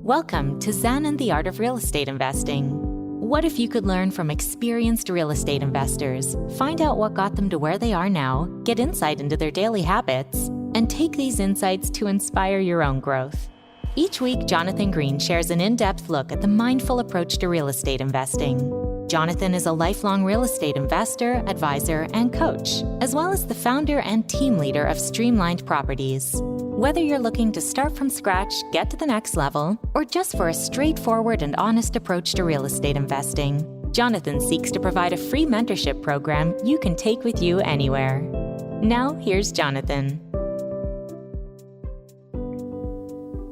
Welcome to Zen and the Art of Real Estate Investing. What if you could learn from experienced real estate investors, find out what got them to where they are now, get insight into their daily habits, and take these insights to inspire your own growth? Each week, Jonathan Green shares an in-depth look at the mindful approach to real estate investing. Jonathan is a lifelong real estate investor, advisor, and coach, as well as the founder and team leader of Streamlined Properties. Whether you're looking to start from scratch, get to the next level, or just for a straightforward and honest approach to real estate investing, Jonathan seeks to provide a free mentorship program you can take with you anywhere. Now, here's Jonathan.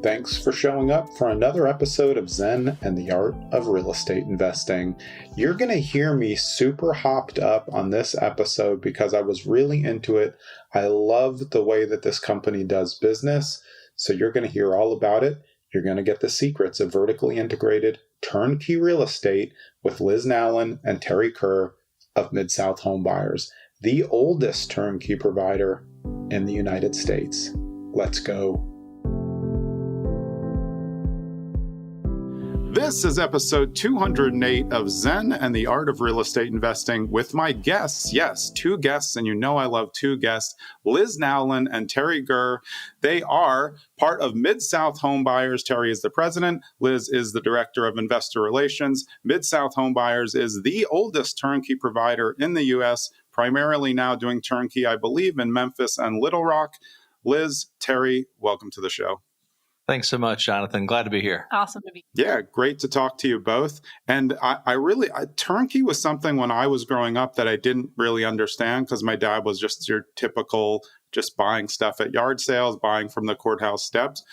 Thanks for showing up for another episode of Zen and the Art of Real Estate Investing. You're going to hear me super hopped up on this episode because I was really into it. I love the way that this company does business, so you're going to hear all about it. You're going to get the secrets of vertically integrated turnkey real estate with Liz Nowlin and Terry Kerr of Mid South Homebuyers, the oldest turnkey provider in the United States. Let's go. This is episode 208 of Zen and the Art of Real Estate Investing with my guests. Yes, two guests, and you know I love two guests, Liz Nowlin and Terry Kerr. They are part of Mid South Homebuyers. Terry is the president. Liz is the director of investor relations. Mid South Homebuyers is the oldest turnkey provider in the U.S., primarily now doing turnkey, I believe, in Memphis and Little Rock. Liz, Terry, welcome to the show. Thanks so much, Jonathan. Glad to be here. Awesome to be here. Yeah, great to talk to you both. And I turnkey was something when I was growing up that I didn't really understand because my dad was just your typical, just buying stuff at yard sales, buying from the courthouse steps.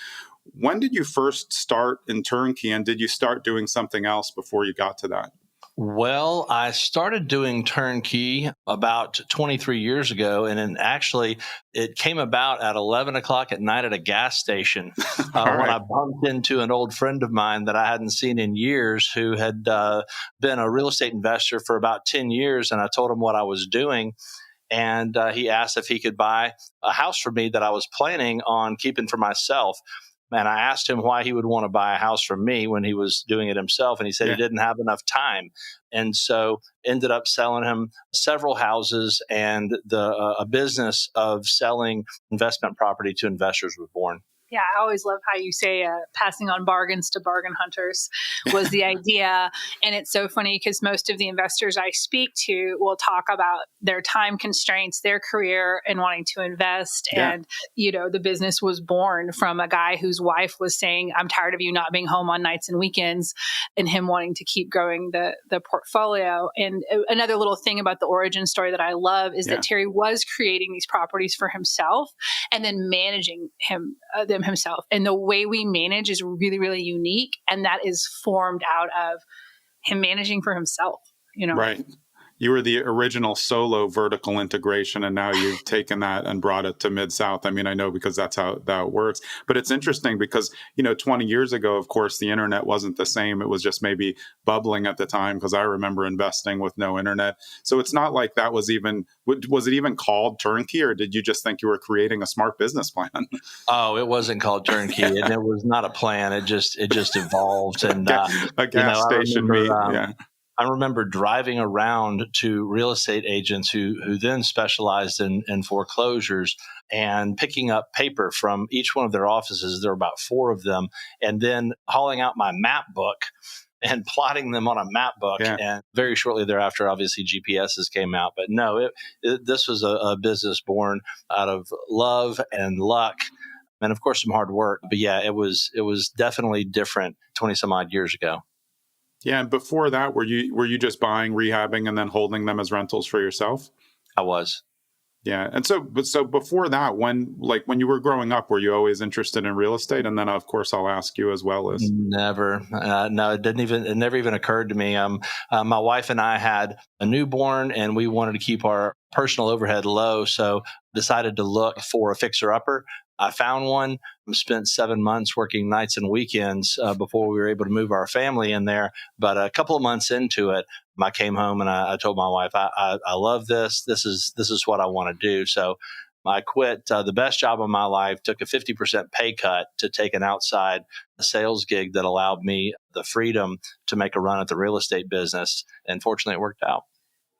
When did you first start in turnkey, and did you start doing something else before you got to that? Well, I started doing turnkey about 23 years ago, and then actually it came about at 11 o'clock at night at a gas station when I bumped into an old friend of mine that I hadn't seen in years who had been a real estate investor for about 10 years, and I told him what I was doing. And he asked if he could buy a house for me that I was planning on keeping for myself. And I asked him why he would want to buy a house from me when he was doing it himself. And he said he didn't have enough time. And so ended up selling him several houses, and a business of selling investment property to investors was born. Yeah, I always love how you say passing on bargains to bargain hunters was the idea. And it's so funny because most of the investors I speak to will talk about their time constraints, their career, and wanting to invest. Yeah. And, the business was born from a guy whose wife was saying, I'm tired of you not being home on nights and weekends, and him wanting to keep growing the portfolio. And another little thing about the origin story that I love is that Terry was creating these properties for himself and then managing them himself. And the way we manage is really, really unique. And that is formed out of him managing for himself, Right. You were the original solo vertical integration, and now you've taken that and brought it to Mid South. I mean, I know because that's how that works. But it's interesting because, 20 years ago, of course, the internet wasn't the same. It was just maybe bubbling at the time because I remember investing with no internet. So it's not like that was it even called turnkey, or did you just think you were creating a smart business plan? Oh, it wasn't called turnkey, and it was not a plan. It just evolved. And a gas station meet. I remember driving around to real estate agents who then specialized in foreclosures and picking up paper from each one of their offices. There were about 4 of them, and then hauling out my map book and plotting them on a map book. Yeah. And very shortly thereafter, obviously GPSs came out. But no, this was a business born out of love and luck, and of course some hard work. But yeah, it was definitely different 20 some odd years ago. Yeah, and before that, were you just buying, rehabbing, and then holding them as rentals for yourself? I was. Yeah, and so before that, when you were growing up, were you always interested in real estate? And then, of course, I'll ask you as well as never. No, it never even occurred to me. My wife and I had a newborn, and we wanted to keep our personal overhead low, so decided to look for a fixer-upper. I found one, spent 7 months working nights and weekends before we were able to move our family in there. But a couple of months into it, I came home and I told my wife, I love this. This is what I want to do. So I quit the best job of my life, took a 50% pay cut to take an outside sales gig that allowed me the freedom to make a run at the real estate business. And fortunately, it worked out.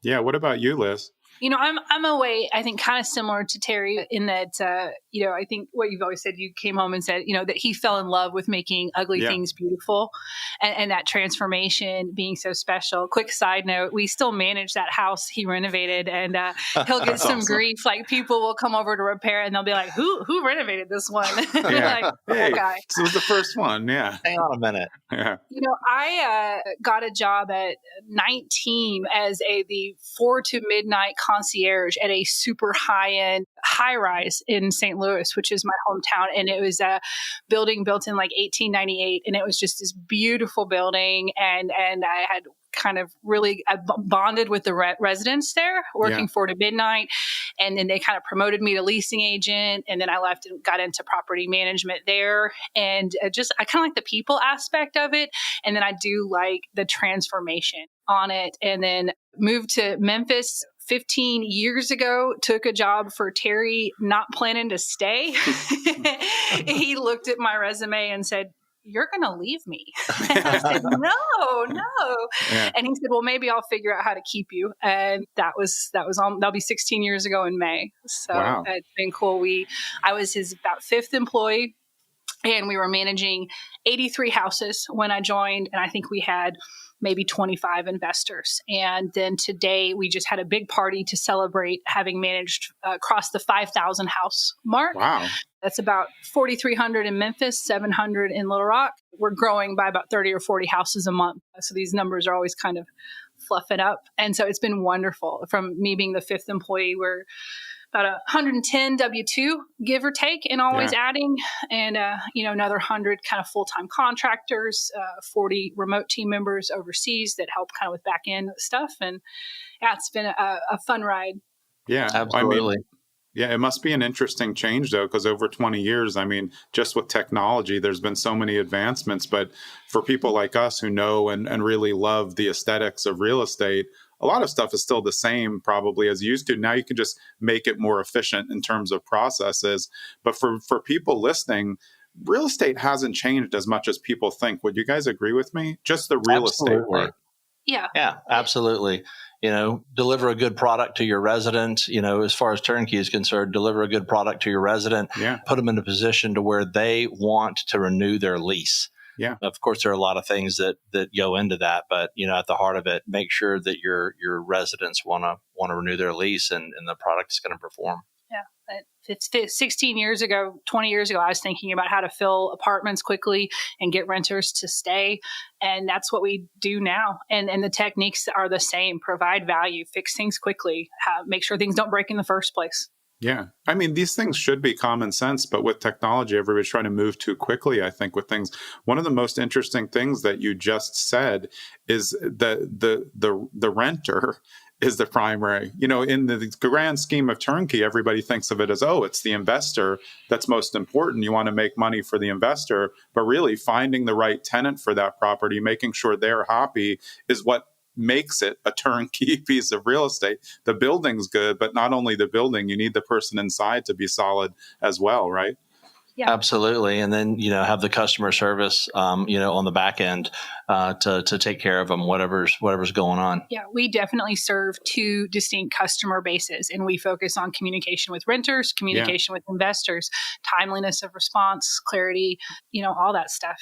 Yeah. What about you, Liz? I'm a way, I think, kind of similar to Terry in that, I think what you've always said, you came home and said, that he fell in love with making ugly things beautiful and that transformation being so special. Quick side note, we still manage that house he renovated, and he'll get some grief. Like, people will come over to repair and they'll be like, who renovated this one? Yeah. Like, guy. This was the first one. Yeah. Hang on a minute. Yeah. I got a job at 19 as the 4 to midnight concierge at a super high-end high-rise in St. Louis, which is my hometown. And it was a building built in like 1898. And it was just this beautiful building. And I had kind of really bonded with the residents there, working 4 to midnight. And then they kind of promoted me to leasing agent. And then I left and got into property management there. And I kind of like the people aspect of it. And then I do like the transformation on it. And then moved to Memphis 15 years ago, took a job for Terry, not planning to stay. He looked at my resume and said, "You're going to leave me." And I said, no. Yeah. And he said, "Well, maybe I'll figure out how to keep you." And that'll be 16 years ago in May. So wow. It's been cool. I was his about 5th employee, and we were managing 83 houses when I joined. And I think we had maybe 25 investors. And then today we just had a big party to celebrate having managed across the 5,000 house mark. Wow. That's about 4,300 in Memphis, 700 in Little Rock. We're growing by about 30 or 40 houses a month. So these numbers are always kind of fluffing up. And so it's been wonderful. From me being the 5th employee, we're about 110 W-2, give or take, and always adding. And, another 100 kind of full-time contractors, 40 remote team members overseas that help kind of with back-end stuff. And it's been a fun ride. Yeah, absolutely. It must be an interesting change, though, because over 20 years, just with technology, there's been so many advancements. But for people like us who know and really love the aesthetics of real estate, a lot of stuff is still the same probably as used to. Now you can just make it more efficient in terms of processes. But for people listening, real estate hasn't changed as much as people think. Would you guys agree with me? Just the real estate work. Yeah. Yeah, absolutely. Deliver a good product to your resident, as far as Turnkey is concerned, deliver a good product to your resident, put them in a position to where they want to renew their lease. Yeah. Of course, there are a lot of things that go into that, but at the heart of it, make sure that your residents want to renew their lease and the product is going to perform. Yeah. It's 16 years ago, 20 years ago, I was thinking about how to fill apartments quickly and get renters to stay. And that's what we do now. And the techniques are the same. Provide value, fix things quickly, make sure things don't break in the first place. Yeah. These things should be common sense, but with technology, everybody's trying to move too quickly, I think, with things. One of the most interesting things that you just said is the renter is the primary. In the grand scheme of Turnkey, everybody thinks of it as, it's the investor that's most important. You want to make money for the investor, but really finding the right tenant for that property, making sure they're happy is what makes it a turnkey piece of real estate. The building's good, but not only the building, you need the person inside to be solid as well, right? Yeah, absolutely. And then, have the customer service, on the back end to take care of them, whatever's going on. Yeah, we definitely serve 2 distinct customer bases, and we focus on communication with renters, communication with investors, timeliness of response, clarity, all that stuff.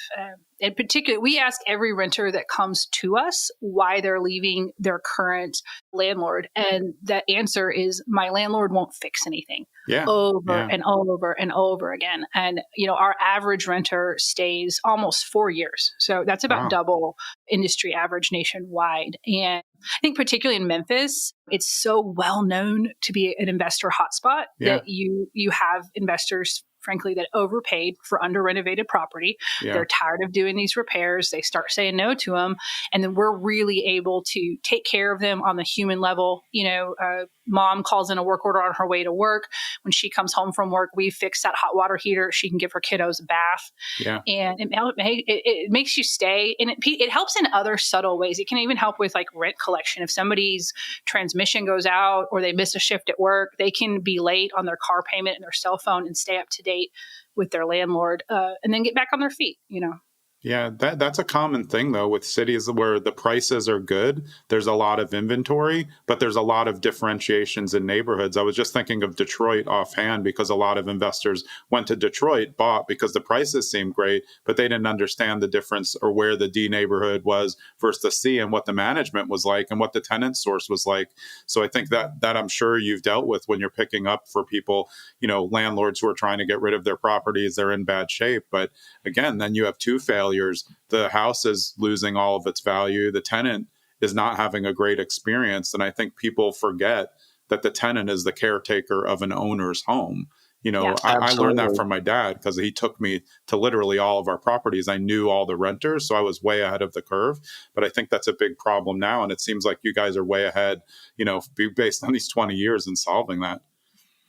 In particular, we ask every renter that comes to us why they're leaving their current landlord. And the answer is, my landlord won't fix anything. Over and over and over again. And, our average renter stays almost 4 years. So that's about double industry average nationwide. And I think particularly in Memphis, it's so well known to be an investor hotspot that you have investors, frankly, that overpaid for under-renovated property. Yeah. They're tired of doing these repairs. They start saying no to them. And then we're really able to take care of them on the human level, Mom calls in a work order on her way to work. When she comes home from work, we fix that hot water heater. She can give her kiddos a bath. Yeah. And it makes you stay. And it helps in other subtle ways. It can even help with like rent collection. If somebody's transmission goes out or they miss a shift at work, they can be late on their car payment and their cell phone and stay up to date with their landlord and then get back on their feet, Yeah, that's a common thing, though, with cities where the prices are good. There's a lot of inventory, but there's a lot of differentiations in neighborhoods. I was just thinking of Detroit offhand because a lot of investors went to Detroit, bought because the prices seemed great, but they didn't understand the difference or where the D neighborhood was versus the C and what the management was like and what the tenant source was like. So I think that I'm sure you've dealt with when you're picking up for people, landlords who are trying to get rid of their properties. They're in bad shape. But again, then you have two failures. The house is losing all of its value. The tenant is not having a great experience. And I think people forget that the tenant is the caretaker of an owner's home. I learned that from my dad because he took me to literally all of our properties. I knew all the renters, so I was way ahead of the curve. But I think that's a big problem now. And it seems like you guys are way ahead, based on these 20 years in solving that.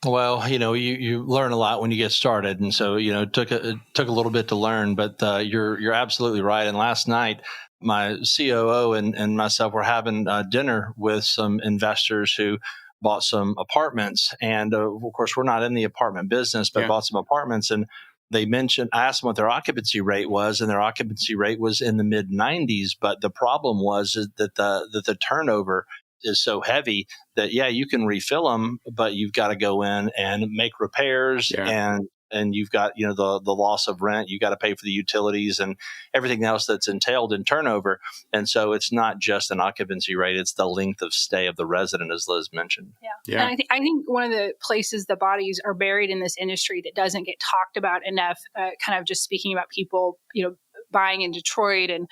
Well, you learn a lot when you get started, and so it took a little bit to learn, but you're absolutely right. And last night, my COO and myself were having dinner with some investors who bought some apartments, and of course, we're not in the apartment business, but bought some apartments, and they mentioned, I asked them what their occupancy rate was, and their occupancy rate was in the mid 90s. But the problem was that the turnover is so heavy that, you can refill them, but you've got to go in and make repairs and you've got, the loss of rent. You got to pay for the utilities and everything else that's entailed in turnover. And so it's not just an occupancy rate. It's the length of stay of the resident, as Liz mentioned. Yeah. And I think one of the places the bodies are buried in this industry that doesn't get talked about enough, kind of just speaking about people, buying in Detroit and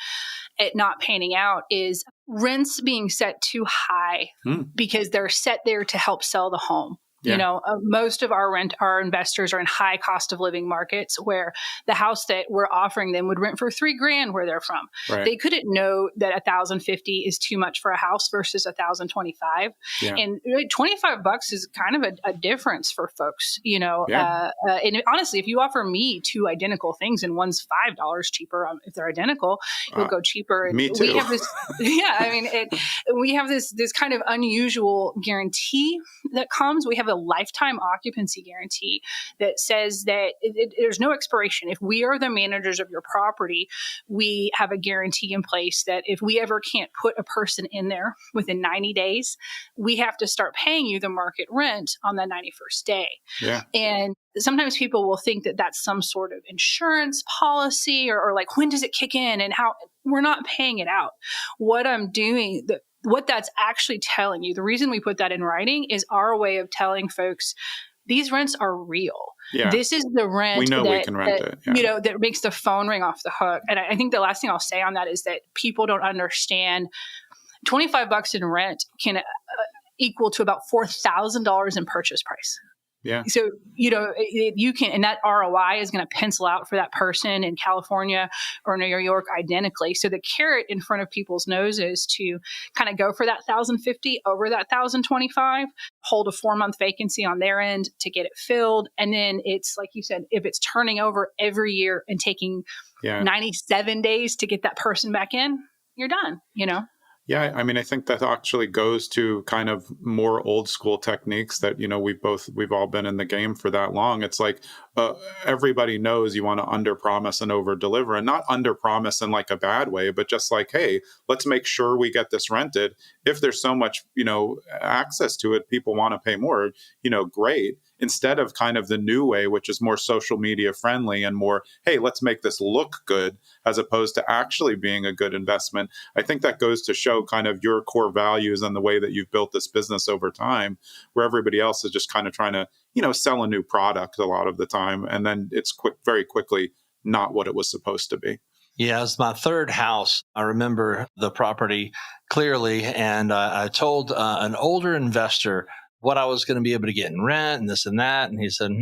it not panning out, is rents being set too high because they're set there to help sell the home. Yeah. Most of our investors are in high cost of living markets where the house that we're offering them would rent for $3,000 where they're from. Right. They couldn't know that $1,050 is too much for a house versus $1,025. Yeah. And $25 is kind of a difference for folks, Yeah. And honestly, if you offer me two identical things and one's $5 cheaper, if they're identical, it'll go cheaper. Me too. We have this, we have this kind of unusual guarantee that comes. We have a lifetime occupancy guarantee that says that there's no expiration. If we are the managers of your property, we have a guarantee in place that if we ever can't put a person in there within 90 days, we have to start paying you the market rent on the 91st day. Yeah. And sometimes people will think that that's some sort of insurance policy or like, when does it kick in and how? We're not paying it out. What I'm doing, what that's actually telling you, the reason we put that in writing is our way of telling folks these rents are real. Yeah. This is the rent we know we can rent it. Yeah. That makes the phone ring off the hook. And I think the last thing I'll say on that is that people don't understand $25 in rent can equal to about $4,000 in purchase price. Yeah. So, you can, and that ROI is going to pencil out for that person in California or New York identically. So the carrot in front of people's noses to kind of go for that $1,050 over that $1,025, hold a 4-month vacancy on their end to get it filled. And then it's like you said, if it's turning over every year and taking 97 days to get that person back in, you're done, Yeah, I think that actually goes to kind of more old school techniques that, we've all been in the game for that long. It's like everybody knows you want to under promise and over deliver, and not under promise in like a bad way, but just like, hey, let's make sure we get this rented. If there's so much, access to it, people want to pay more, great. Instead of kind of the new way, which is more social media friendly and more, hey, let's make this look good, as opposed to actually being a good investment. I think that goes to show kind of your core values and the way that you've built this business over time, where everybody else is just kind of trying to, sell a new product a lot of the time. And then it's very quickly not what it was supposed to be. Yeah, it's my third house. I remember the property clearly. And I told an older investor what I was going to be able to get in rent and this and that. And he said,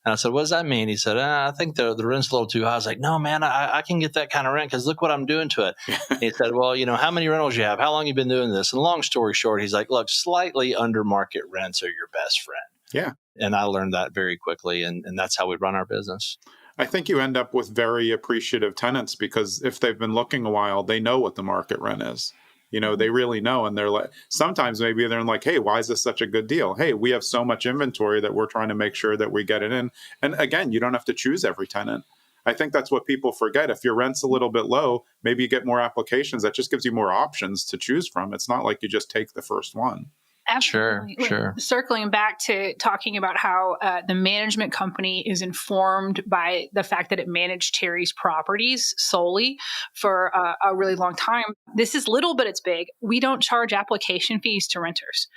And I said, what does that mean? He said, I think the rent's a little too high. I was like, no, man, I can get that kind of rent because look what I'm doing to it. He said, well, how many rentals you have? How long you been doing this? And long story short, he's like, look, slightly under market rents are your best friend. Yeah. And I learned that very quickly. And that's how we run our business. I think you end up with very appreciative tenants because if they've been looking a while, they know what the market rent is. They really know. And they're like, sometimes maybe they're like, hey, why is this such a good deal? Hey, we have so much inventory that we're trying to make sure that we get it in. And again, you don't have to choose every tenant. I think that's what people forget. If your rent's a little bit low, maybe you get more applications. That just gives you more options to choose from. It's not like you just take the first one. Absolutely. Sure. Circling back to talking about how the management company is informed by the fact that it managed Terry's properties solely for a really long time. This is little, but it's big. We don't charge application fees to renters.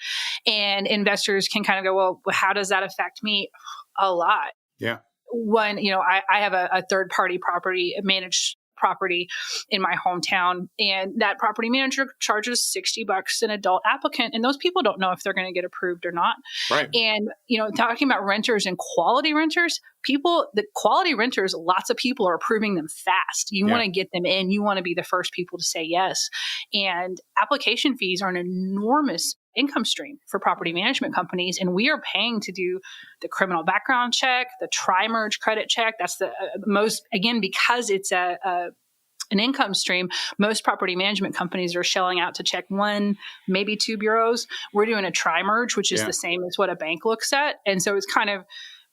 And investors can kind of go, well, how does that affect me? A lot. Yeah. One, I have a third party property managed property in my hometown, and that property manager charges $60 an adult applicant, and those people don't know if they're going to get approved or not. Right. And talking about renters and quality renters, the quality renters, lots of people are approving them fast. You want to get them in, you want to be the first people to say yes. And application fees are an enormous income stream for property management companies, and we are paying to do the criminal background check, the tri-merge credit check. That's the most, again, because it's an income stream. Most property management companies are shelling out to check 1, maybe 2 bureaus. We're doing a tri-merge, which is the same as what a bank looks at, and so it's kind of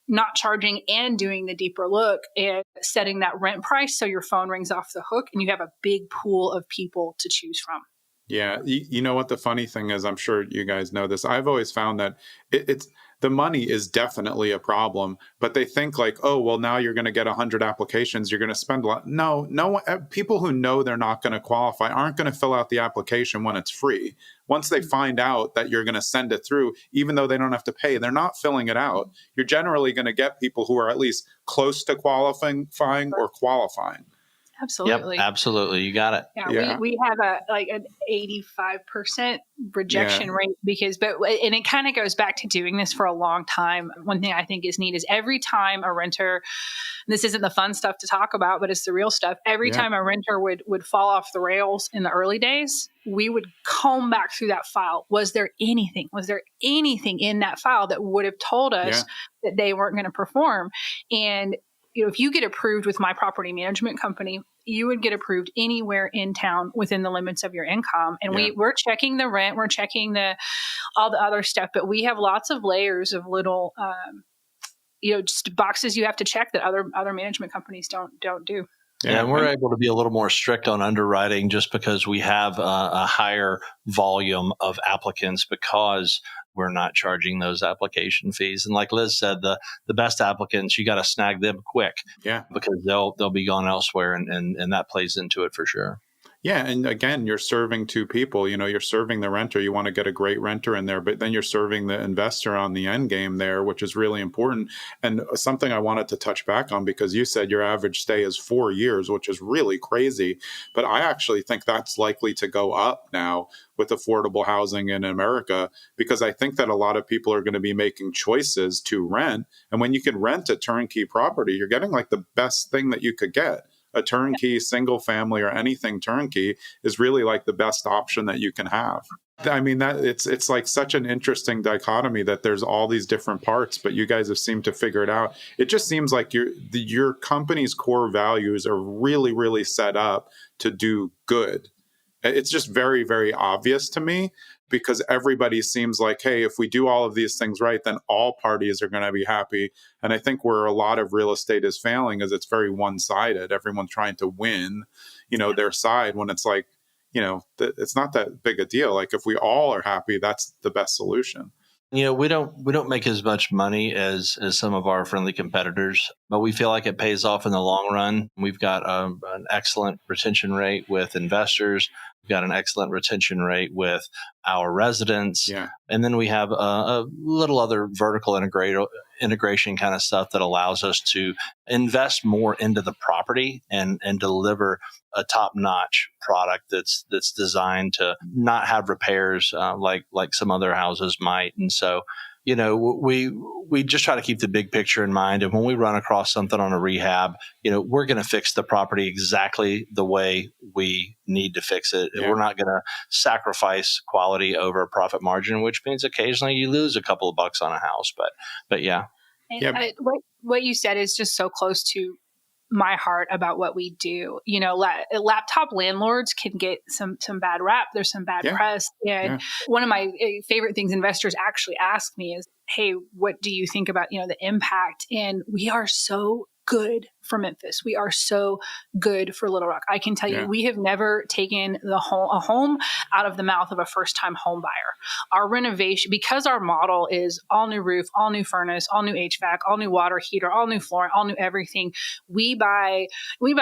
not charging and doing the deeper look and setting that rent price so your phone rings off the hook and you have a big pool of people to choose from. Yeah. You know what the funny thing is? I'm sure you guys know this. I've always found that it's the money is definitely a problem, but they think like, oh, well, now you're going to get 100 applications. You're going to spend a lot. No, people who know they're not going to qualify aren't going to fill out the application when it's free. Once they find out that you're going to send it through, even though they don't have to pay, they're not filling it out. You're generally going to get people who are at least close to qualifying or qualifying. Absolutely. Yep, absolutely. You got it. Yeah. We have an 85% rejection rate and it kind of goes back to doing this for a long time. One thing I think is neat is every time a renter, this isn't the fun stuff to talk about, but it's the real stuff. Every time a renter would fall off the rails in the early days, we would comb back through that file. Was there anything in that file that would have told us that they weren't going to perform? And if you get approved with my property management company, you would get approved anywhere in town within the limits of your income. And we're checking the rent, we're checking all the other stuff, but we have lots of layers of little, just boxes you have to check that other management companies don't do. Yeah, and we're able to be a little more strict on underwriting just because we have a higher volume of applicants because we're not charging those application fees. And like Liz said, the best applicants, you got to snag them quick because they'll be gone elsewhere. And that plays into it for sure. Yeah. And again, you're serving two people, you're serving the renter. You want to get a great renter in there, but then you're serving the investor on the end game there, which is really important. And something I wanted to touch back on, because you said your average stay is 4 years, which is really crazy. But I actually think that's likely to go up now with affordable housing in America, because I think that a lot of people are going to be making choices to rent. And when you can rent a turnkey property, you're getting like the best thing that you could get. A turnkey, single family, or anything turnkey is really like the best option that you can have. I mean, that it's like such an interesting dichotomy that there's all these different parts, but you guys have seemed to figure it out. It just seems like your company's core values are really, really set up to do good. It's just very, very obvious to me, because everybody seems like, hey, if we do all of these things right, then all parties are going to be happy. And I think where a lot of real estate is failing is it's very one-sided. Everyone's trying to win, their side, when it's like, it's not that big a deal. Like if we all are happy, that's the best solution. We don't make as much money as some of our friendly competitors, but we feel like it pays off in the long run. We've got an excellent retention rate with investors. We've got an excellent retention rate with our residents. Yeah. And then we have a little other vertical integration kind of stuff that allows us to invest more into the property and deliver a top-notch product that's designed to not have repairs like some other houses might. And so we just try to keep the big picture in mind. And when we run across something on a rehab, we're going to fix the property exactly the way we need to fix it. Yeah. We're not going to sacrifice quality over a profit margin, which means occasionally you lose a couple of bucks on a house. But yeah. What you said is just so close to my heart about what we do. Laptop landlords can get some bad rap. There's some bad press. And one of my favorite things investors actually ask me is, hey, what do you think about, the impact? And we are so good for Memphis. We are so good for Little Rock. I can tell you, we have never taken a home out of the mouth of a first-time home buyer. Our renovation, because our model is all new roof, all new furnace, all new HVAC, all new water heater, all new flooring, all new everything. We buy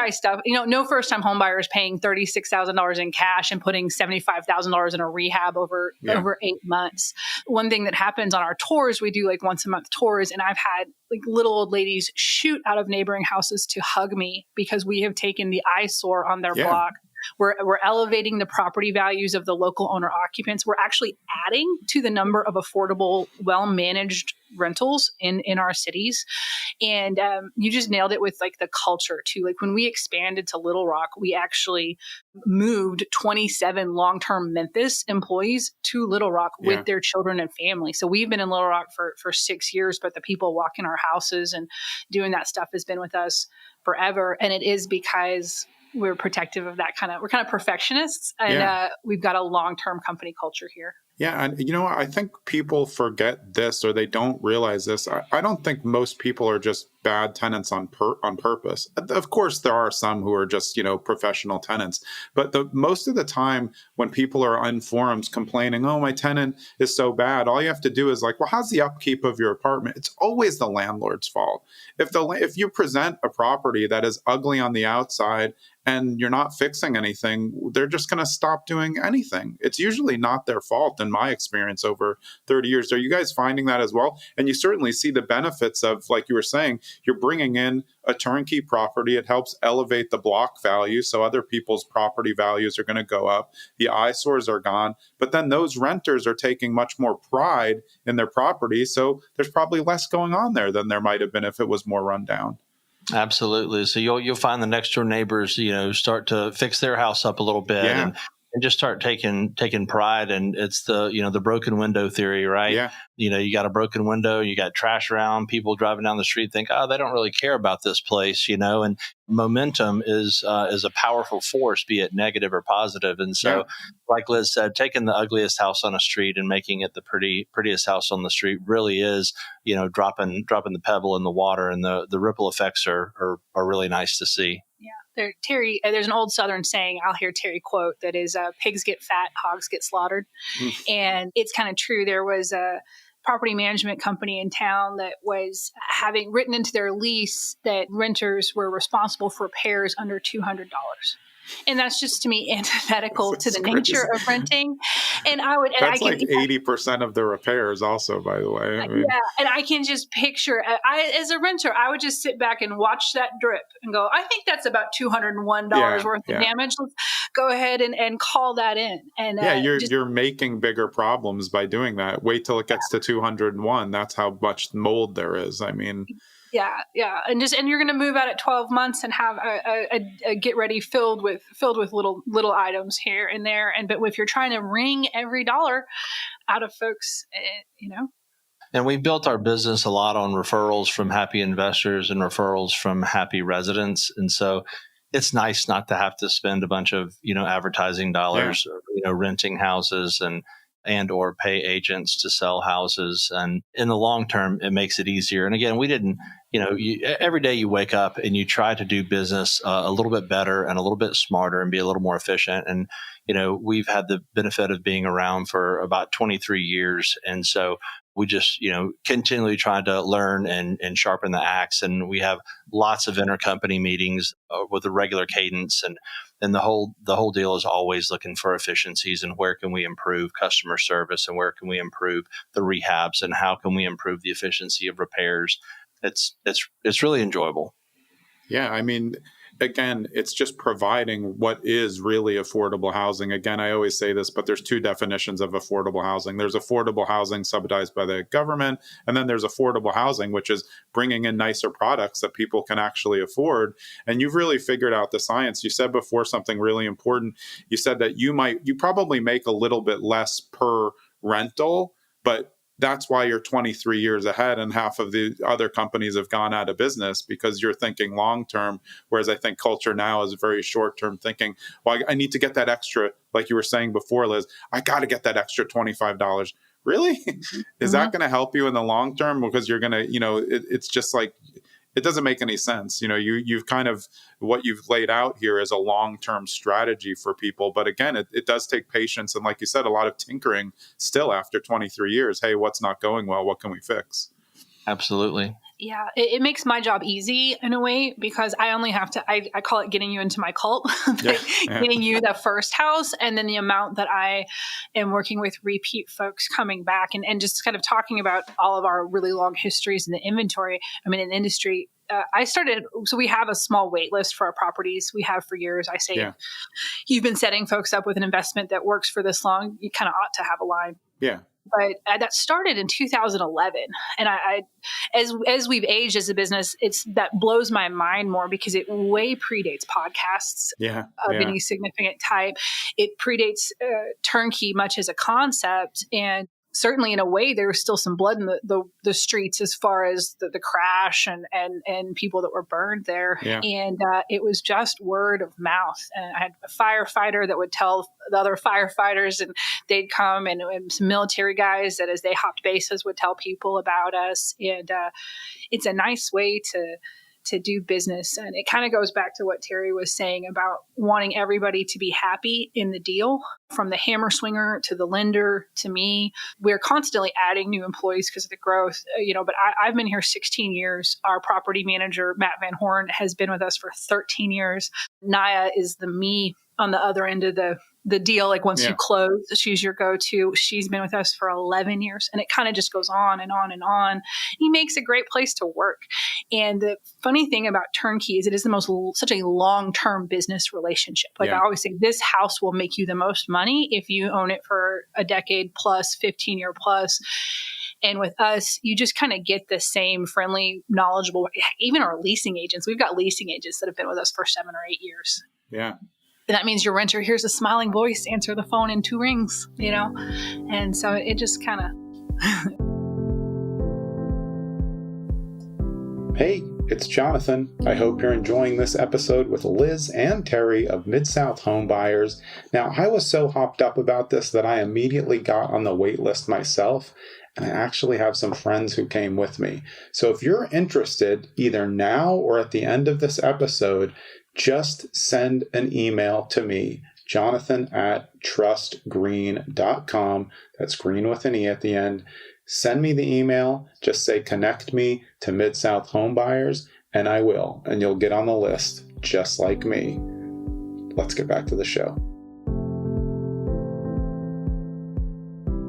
stuff. No first-time home buyer is paying $36,000 in cash and putting $75,000 in a rehab over 8 months. One thing that happens on our tours, we do like once a month tours, and I've had like little old ladies shoot out of neighboring houses to hug me because we have taken the eyesore on their block. We're elevating the property values of the local owner occupants. We're actually adding to the number of affordable, well-managed rentals in our cities. And you just nailed it with like the culture too. Like when we expanded to Little Rock, we actually moved 27 long-term Memphis employees to Little Rock with their children and family. So we've been in Little Rock for 6 years, but the people walking our houses and doing that stuff has been with us forever. And it is because we're protective of that we're kind of perfectionists, and we've got a long-term company culture here. Yeah. And I think people forget this, or they don't realize this. I don't think most people are just bad tenants on purpose. Of course, there are some who are just, professional tenants. But most of the time when people are on forums complaining, oh, my tenant is so bad, all you have to do is like, well, how's the upkeep of your apartment? It's always the landlord's fault. If you present a property that is ugly on the outside and you're not fixing anything, they're just going to stop doing anything. It's usually not their fault, in my experience over 30 years. Are you guys finding that as well? And you certainly see the benefits of, like you were saying, you're bringing in a turnkey property. It helps elevate the block value, so other people's property values are going to go up. The eyesores are gone. But then those renters are taking much more pride in their property, so there's probably less going on there than there might have been if it was more run down. Absolutely. So you'll find the next door neighbors, start to fix their house up a little bit and just start taking pride. And it's the broken window theory, right? Yeah. You got a broken window, you got trash around, people driving down the street think, oh, they don't really care about this place, and momentum is a powerful force, be it negative or positive. And so, like Liz said, taking the ugliest house on a street and making it the prettiest house on the street really is, dropping the pebble in the water, and the ripple effects are really nice to see. Yeah. Terry, there's an old Southern saying I'll hear Terry quote that is, pigs get fat, hogs get slaughtered. And it's kind of true. There was a property management company in town that was having written into their lease that renters were responsible for repairs under $200. And that's just, to me, antithetical to the nature of renting. And that's like 80% of the repairs also, by the way. And I can just picture, as a renter, I would just sit back and watch that drip and go, I think that's about $201 worth of damage. Let's go ahead and call that in. And you're making bigger problems by doing that. Wait till it gets to 201. That's how much mold there is. I mean... Yeah. And you're going to move out at 12 months and have a get ready filled with little items here and there. But if you're trying to wring every dollar out of folks, And we built our business a lot on referrals from happy investors and referrals from happy residents. And so it's nice not to have to spend a bunch of, advertising dollars, renting houses and or pay agents to sell houses. And in the long term, it makes it easier. And again, we didn't, every day you wake up and you try to do business a little bit better and a little bit smarter and be a little more efficient. And, we've had the benefit of being around for about 23 years. And so we just, continually trying to learn and sharpen the axe. And we have lots of intercompany meetings with a regular cadence. And the whole deal is always looking for efficiencies and where can we improve customer service and where can we improve the rehabs and how can we improve the efficiency of repairs. It's really enjoyable. Yeah, I mean, again, it's just providing what is really affordable housing. Again, I always say this, but there's two definitions of affordable housing. There's affordable housing subsidized by the government, and then there's affordable housing, which is bringing in nicer products that people can actually afford. And you've really figured out the science. You said before something really important. You said that you probably make a little bit less per rental, but that's why you're 23 years ahead, and half of the other companies have gone out of business, because you're thinking long term. Whereas I think culture now is very short term thinking. Well, I need to get that extra, like you were saying before, Liz. I got to get that extra $25. Really? Is that going to help you in the long term? Because you're going to, it's just like, it doesn't make any sense. You've kind of, what you've laid out here is a long-term strategy for people. But again, it does take patience. And like you said, a lot of tinkering still after 23 years. Hey, what's not going well? What can we fix? Absolutely. Yeah, it makes my job easy in a way, because I only have to, I call it getting you into my cult, getting you the first house, and then the amount that I am working with repeat folks coming back and just kind of talking about all of our really long histories in the inventory. I mean, in industry, so we have a small wait list for our properties. We have for years. I say, you've been setting folks up with an investment that works for this long, you kind of ought to have a line. Yeah. But that started in 2011, and as we've aged as a business, that blows my mind more, because it way predates podcasts of any significant type. It predates Turnkey much as a concept, and certainly in a way there was still some blood in the streets as far as the crash and people that were burned there. And it was just word of mouth. And I had a firefighter that would tell the other firefighters, and they'd come, and some military guys that as they hopped bases would tell people about us. And it's a nice way to do business. And it kind of goes back to what Terry was saying about wanting everybody to be happy in the deal, from the hammer swinger to the lender to me. We're constantly adding new employees because of the growth, but I've been here 16 years. Our property manager, Matt Van Horn, has been with us for 13 years. Naya is the me on the other end of the deal. Like once you close, she's your go-to. She's been with us for 11 years, and it kind of just goes on and on and on. He makes a great place to work. And the funny thing about Turnkey is it is such a long-term business relationship. Like I always say, this house will make you the most money if you own it for a decade plus, 15-year plus. And with us, you just kind of get the same friendly, knowledgeable, even our leasing agents. We've got leasing agents that have been with us for 7 or 8 years. Yeah. And that means your renter hears a smiling voice, answer the phone in 2 rings, And so it just kind of... Hey, it's Jonathan. I hope you're enjoying this episode with Liz and Terry of Mid South Homebuyers. Now, I was so hopped up about this that I immediately got on the wait list myself, and I actually have some friends who came with me. So if you're interested, either now or at the end of this episode, just send an email to me, jonathan@trustgreen.com. That's green with an E at the end. Send me the email. Just say, connect me to Mid South Homebuyers, and I will. And you'll get on the list, just like me. Let's get back to the show.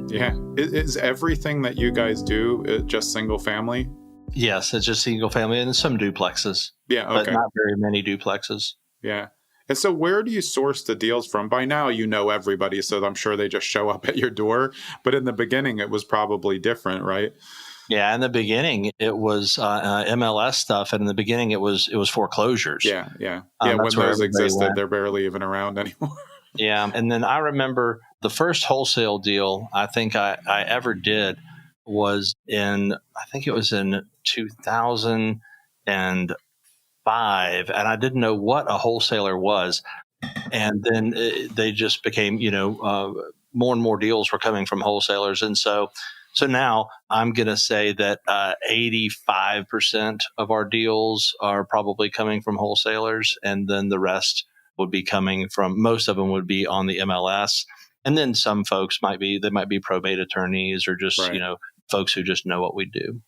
Yeah. Is everything that you guys do just single family? Yes, it's just single family and some duplexes. Yeah, okay. But not very many duplexes. Yeah. And so where do you source the deals from? By now, you know everybody, so I'm sure they just show up at your door. But in the beginning, it was probably different, right? Yeah, in the beginning, it was MLS stuff. And in the beginning, it was foreclosures. Yeah. When those existed, they're barely even around anymore. Yeah. And then I remember the first wholesale deal I think I ever did was in 2005, and I didn't know what a wholesaler was. And then they just became, more and more deals were coming from wholesalers. And so now I'm going to say that 85% of our deals are probably coming from wholesalers. And then the rest would be coming from, most of them would be on the MLS. And then some folks might be probate attorneys or just, folks who just know what we do.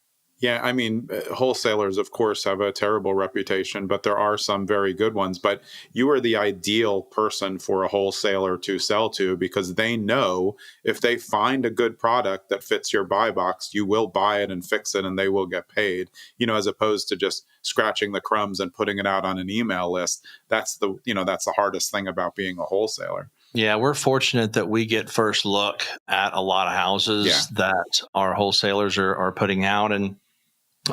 Yeah, I mean, wholesalers, of course, have a terrible reputation, but there are some very good ones. But you are the ideal person for a wholesaler to sell to because they know if they find a good product that fits your buy box, you will buy it and fix it and they will get paid, as opposed to just scratching the crumbs and putting it out on an email list. That's that's the hardest thing about being a wholesaler. Yeah, we're fortunate that we get first look at a lot of houses that our wholesalers are putting out. And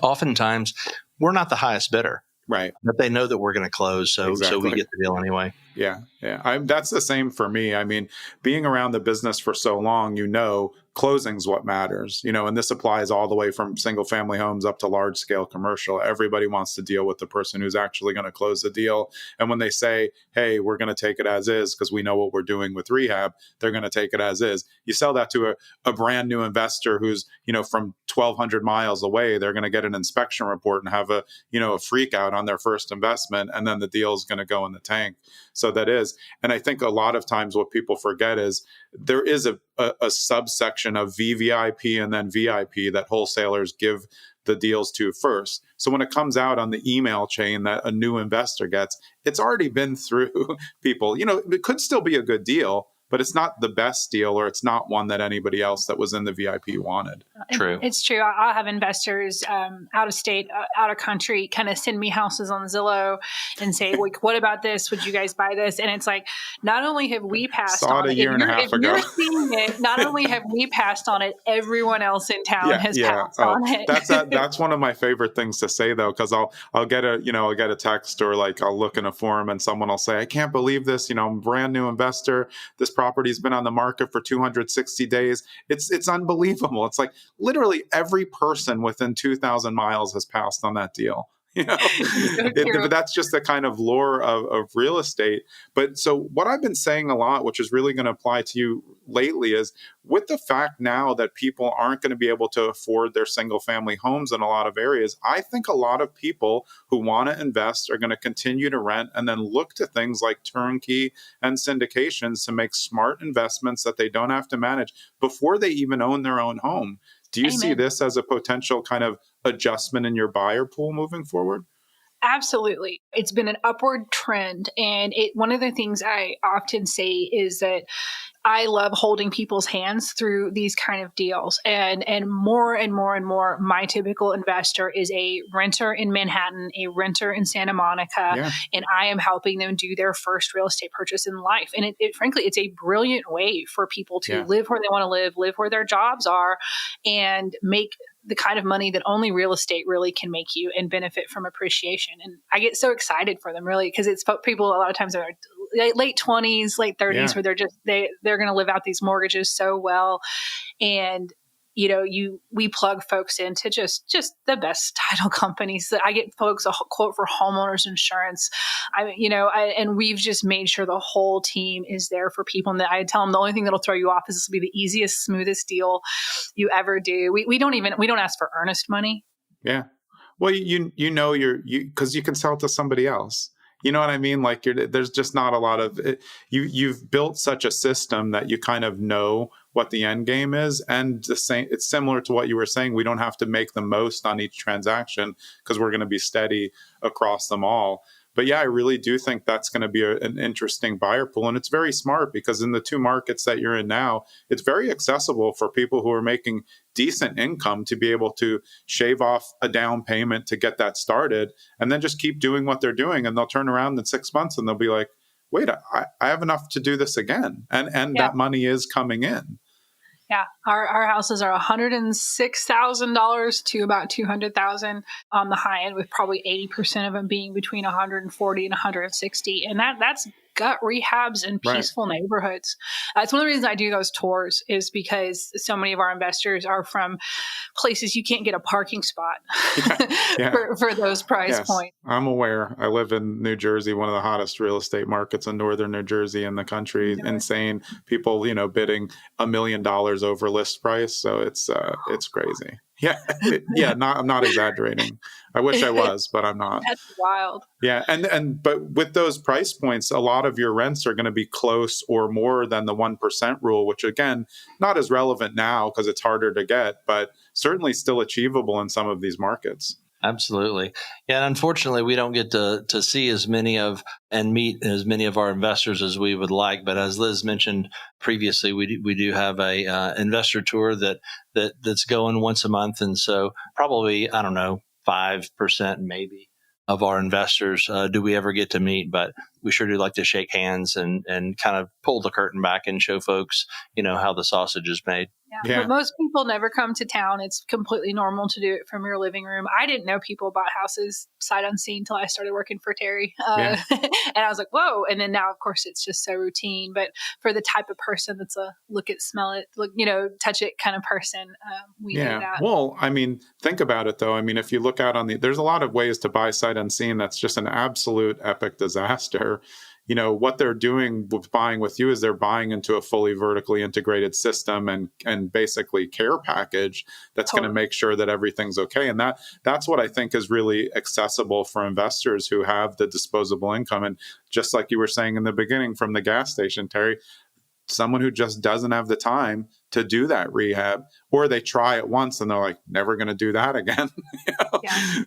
oftentimes, we're not the highest bidder. Right. But they know that we're going to close, so we get the deal anyway. Yeah. That's the same for me. I mean, being around the business for so long, closing's what matters, and this applies all the way from single family homes up to large scale commercial. Everybody wants to deal with the person who's actually going to close the deal. And when they say, hey, we're going to take it as is because we know what we're doing with rehab, they're going to take it as is. You sell that to a brand new investor who's, from 1,200 miles away, they're going to get an inspection report and have a freak out on their first investment. And then the deal is going to go in the tank. So that is. And I think a lot of times what people forget is there is a subsection of VVIP and then VIP that wholesalers give the deals to first. So when it comes out on the email chain that a new investor gets, it's already been through people. It could still be a good deal, but it's not the best deal, or it's not one that anybody else that was in the VIP wanted. True. It's true. I'll have investors out of state, out of country, kind of send me houses on Zillow and say, like, what about this? Would you guys buy this? And it's like, not only have we passed Saw on it a year and a half ago. You're seeing it, not only have we passed on it, everyone else in town has passed on it. That's one of my favorite things to say, though, because I'll get a text, or like I'll look in a forum and someone will say, I can't believe this. I'm a brand new investor. This property's been on the market for 260 days. It's unbelievable. It's like literally every person within 2,000 miles has passed on that deal. But that's just the kind of lore of real estate. But so what I've been saying a lot, which is really going to apply to you lately, is with the fact now that people aren't going to be able to afford their single family homes in a lot of areas, I think a lot of people who want to invest are going to continue to rent and then look to things like turnkey and syndications to make smart investments that they don't have to manage before they even own their own home. Do you see this as a potential kind of adjustment in your buyer pool moving forward? Absolutely. It's been an upward trend. And one of the things I often say is that I love holding people's hands through these kind of deals. And more and more and more, my typical investor is a renter in Manhattan, a renter in Santa Monica, and I am helping them do their first real estate purchase in life. And frankly, it's a brilliant way for people to live where they want to live where their jobs are, and make the kind of money that only real estate really can make you, and benefit from appreciation. And I get so excited for them, really, because it's people a lot of times are late 20s, late 30s, where they're going to live out these mortgages so well. And we plug folks into just the best title companies. I get folks a quote for homeowners insurance. And we've just made sure the whole team is there for people. And I tell them the only thing that'll throw you off is this will be the easiest, smoothest deal you ever do. We don't ask for earnest money. Yeah. Well, because you can sell it to somebody else. You know what I mean? Like there's just not a lot of it. You've built such a system that you kind of know what the end game is. And it's similar to what you were saying. We don't have to make the most on each transaction because we're going to be steady across them all. But yeah, I really do think that's going to be an interesting buyer pool. And it's very smart because in the two markets that you're in now, it's very accessible for people who are making decent income to be able to shave off a down payment to get that started and then just keep doing what they're doing. And they'll turn around in 6 months and they'll be like, wait, I have enough to do this again. And that money is coming in. Yeah, our houses are $106,000 to about $200,000 on the high end, with probably 80% of them being between 140 and 160, and that's gut rehabs in peaceful neighborhoods. It's one of the reasons I do those tours, is because so many of our investors are from places you can't get a parking spot for those price points. I'm aware. I live in New Jersey, one of the hottest real estate markets in northern New Jersey in the country. Insane people, bidding $1 million over list price. So it's crazy. Yeah. Yeah. I'm not exaggerating. I wish I was, but I'm not. That's wild. Yeah. But with those price points, a lot of your rents are going to be close or more than the 1% rule, which again, not as relevant now because it's harder to get, but certainly still achievable in some of these markets. Absolutely. Yeah. And unfortunately, we don't get to see as many of and meet as many of our investors as we would like. But as Liz mentioned previously, we do have a investor tour that's going once a month. And so probably, I don't know, 5% maybe of our investors do we ever get to meet. But we sure do like to shake hands and kind of pull the curtain back and show folks, how the sausage is made. Yeah. But most people never come to town. It's completely normal to do it from your living room. I didn't know people bought houses sight unseen until I started working for Terry. And I was like, whoa. And then now, of course, it's just so routine. But for the type of person that's a look it, smell it, look, touch it kind of person, we do that. Well, I mean, think about it, though. I mean, if you look out there's a lot of ways to buy sight unseen. That's just an absolute epic disaster. What they're doing with buying with you is they're buying into a fully vertically integrated system and basically care package that's going to make sure that everything's okay. And that's what I think is really accessible for investors who have the disposable income. And just like you were saying in the beginning from the gas station, Terry, someone who just doesn't have the time to do that rehab, or they try it once and they're like, never going to do that again.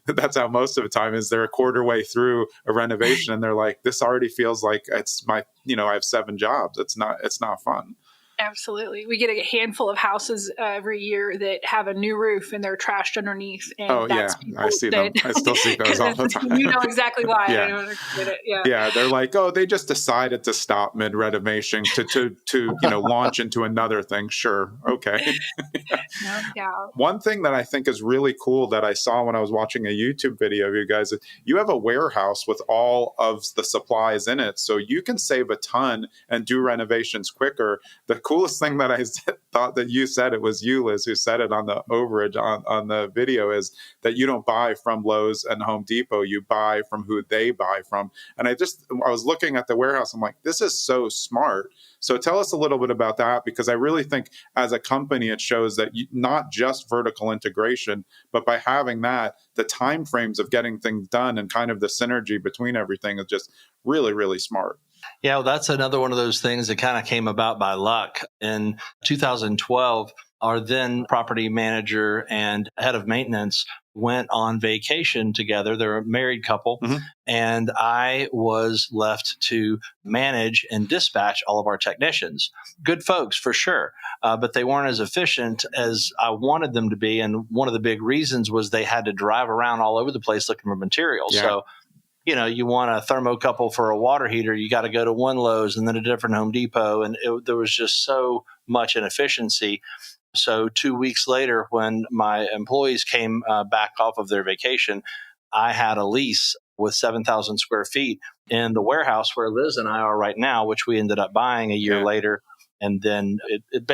That's how most of the time is. They're a quarter way through a renovation and they're like, this already feels like it's my, I have 7 jobs. It's not fun. Absolutely. We get a handful of houses every year that have a new roof and they're trashed underneath. And I see them. I still see those all the time. You know exactly why. Yeah. I don't get it. Yeah. They're like, they just decided to stop mid renovation to launch into another thing. Sure. Okay. One thing that I think is really cool that I saw when I was watching a YouTube video of you guys, is you have a warehouse with all of the supplies in it. So you can save a ton and do renovations quicker. The coolest thing that I thought that you said, it was you, Liz, who said it on the overage on the video, is that you don't buy from Lowe's and Home Depot. You buy from who they buy from. And I was looking at the warehouse. I'm like, this is so smart. So tell us a little bit about that, because I really think as a company, it shows that not just vertical integration, but by having that, the timeframes of getting things done and kind of the synergy between everything is just really, really smart. Yeah, well, that's another one of those things that kind of came about by luck. In 2012, our then property manager and head of maintenance went on vacation together. They're a married couple. Mm-hmm. And I was left to manage and dispatch all of our technicians. Good folks, for sure. But they weren't as efficient as I wanted them to be. And one of the big reasons was they had to drive around all over the place looking for materials. Yeah. So, you want a thermocouple for a water heater, you got to go to one Lowe's and then a different Home Depot. And there was just so much inefficiency. So 2 weeks later, when my employees came back off of their vacation, I had a lease with 7,000 square feet in the warehouse where Liz and I are right now, which we ended up buying a year later. And then it